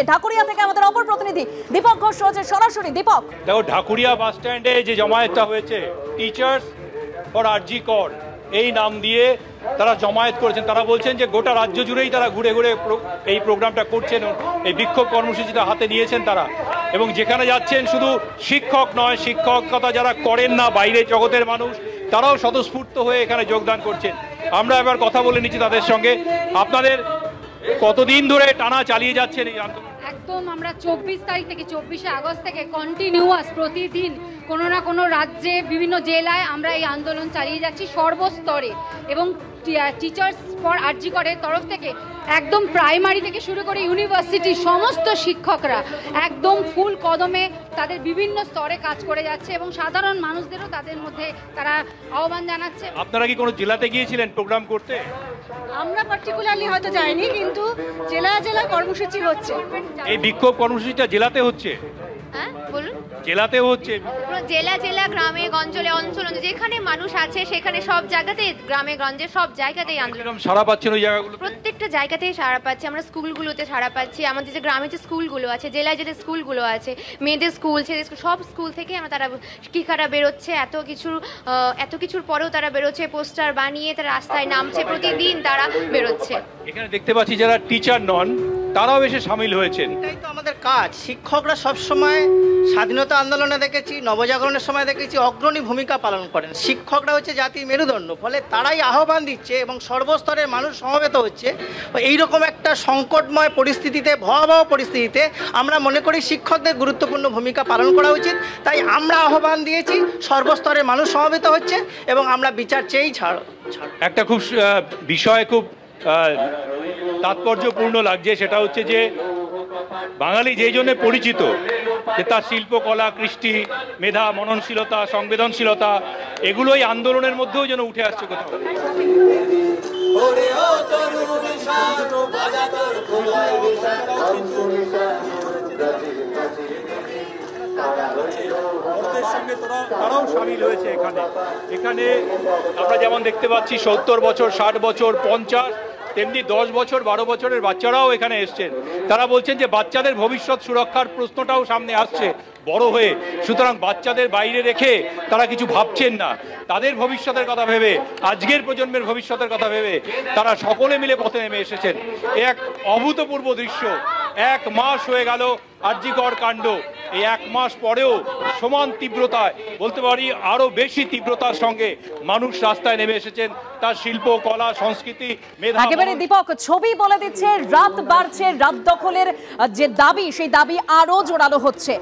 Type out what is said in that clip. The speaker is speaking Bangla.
ঢাকুরিয়া থেকে আমাদের অপর প্রতিনিধি দীপক ঘোষ রয়েছে সরাসরি। দীপক, দেখো ঢাকুরিয়া বাস স্ট্যান্ডে যে জমায়েতটা হয়েছে, টিচার্স ফর আরজি কর এই নাম দিয়ে তারা জমায়েত করেছেন। তারা বলছেন যে গোটা রাজ্য জুড়েই তারা ঘুরে ঘুরে এই প্রোগ্রামটা করছেন, এই বিক্ষোভ কর্মসূচিটা হাতে নিয়েছেন তারা। এবং যেখানে যাচ্ছেন শুধু শিক্ষক নয়, শিক্ষকতা যারা করেন না, বাইরের জগতের মানুষ, তারাও স্বতঃস্ফূর্ত হয়ে এখানে যোগদান করছেন। আমরা এবার কথা বলে নিচ্ছি তাদের সঙ্গে। আপনাদের কতদিন ধরে টানা চালিয়ে যাচ্ছেন এই আন্দোলন? একদম আমরা 24 তারিখ থেকে 24শে আগস্ট থেকে কন্টিনিউয়াস প্রতিদিন কোনো না কোনো রাজ্যে বিভিন্ন জেলায় আমরা এই আন্দোলন চালিয়ে যাচ্ছি সর্বস্তরে। এবং টিচার্স ফর আরজি করের তরফ থেকে একদম প্রাইমারি থেকে শুরু করে ইউনিভার্সিটির সমস্ত শিক্ষকরা একদম ফুল কদমে তাদের বিভিন্ন স্তরে কাজ করে যাচ্ছে এবং সাধারণ মানুষদেরও তাদের মধ্যে তারা আহ্বান জানাচ্ছে। আপনারা কি কোনো জেলাতে গিয়েছিলেন প্রোগ্রাম করতে? আমরা পার্টিকুলারলি হয়তো যাইনি, কিন্তু জেলা জেলা কর্মসূচি হচ্ছে। এই বিক্ষোভ কর্মসূচিটা জেলাতে হচ্ছে? হ্যাঁ বলুন। জেলাতেও হচ্ছে? জেলা জেলা গ্রামে গঞ্জলে অঞ্চল যেখানে মানুষ আছে সেখানে সব জায়গাতে, গ্রামে গঞ্জে সব জায়গাতেই আন্দোলন সারা পাচ্ছেন ওই জায়গাগুলো? প্রত্যেকটা জায়গাতেই সারা পাচ্ছি আমরা, স্কুলগুলোতে সারা পাচ্ছি। আমাদের যে গ্রামে যে স্কুলগুলো আছে, জেলায় যে স্কুলগুলো আছে, মেয়েদের স্কুল, ছেলেদের স্কুল, সব স্কুল থেকে আমরা তারা শিক্ষারা বেরোচ্ছে। এত কিছুর পরেও তারা বেরোচ্ছে, পোস্টার বানিয়ে তারা রাস্তায় নামছে, প্রতিদিন তারা বেরোচ্ছে। এখানে দেখতে পাচ্ছি যারা টিচার নন তারাও এসে সামিল হয়েছেন। এটাই তো আমাদের কাজ। শিক্ষকরা সবসময় স্বাধীনতা আন্দোলনে দেখেছি, নবজাগরণের সময় দেখেছি অগ্রণী ভূমিকা পালন করেন। শিক্ষকরা হচ্ছে জাতির মেরুদণ্ড, ফলে তারাই আহ্বান দিচ্ছে এবং সর্বস্তরের মানুষ সমবেত হচ্ছে। এইরকম একটা সংকটময় পরিস্থিতিতে, ভয়াবহ পরিস্থিতিতে আমরা মনে করি শিক্ষকদের গুরুত্বপূর্ণ ভূমিকা পালন করা উচিত। তাই আমরা আহ্বান দিয়েছি, সর্বস্তরের মানুষ সমবেত হচ্ছে এবং আমরা বিচার চেয়েই ছাড়। একটা খুব বিষয় খুব তাৎপর্যপূর্ণ লাগছে, সেটা হচ্ছে যে বাঙালি যেই জন্য পরিচিত যে তার শিল্পকলা, কৃষ্টি, মেধা, মননশীলতা, সংবেদনশীলতা, এগুলোই আন্দোলনের মধ্যেও যেন উঠে আসছে কোথাও। তারাও সামিল হয়েছে এখানে আমরা যেমন দেখতে পাচ্ছি 70 বছর, 60 বছর, 50, তেমনি 10 বছর, 12 বছরের বাচ্চারাও এখানে এসছেন। তারা বলছেন যে বাচ্চাদের ভবিষ্যৎ সুরক্ষার প্রশ্নটাও সামনে আসছে বড় হয়ে, সুতরাং বাচ্চাদের বাইরে রেখে তারা কিছু ভাবছেন না। তাদের ভবিষ্যতের কথা ভেবে, আজকের প্রজন্মের ভবিষ্যতের কথা ভেবে তারা সকলে মিলে পথে নেমে এসেছেন। এক অভূতপূর্ব দৃশ্য। 1 মাস হয়ে গেল আরজি কর কাণ্ড, এই 1 মাস পরেও সমান তীব্রতায়, বলতে পারি আরো বেশি তীব্রতার সঙ্গে মানুষ রাস্তায় নেমে এসেছেন। তার শিল্প, কলা, সংস্কৃতি, মেধা। একেবারে দীপক, ছবি বলে দিচ্ছে রাত বাড়ছে, রাত দখলের যে দাবি সেই দাবি আরো জোরালো হচ্ছে।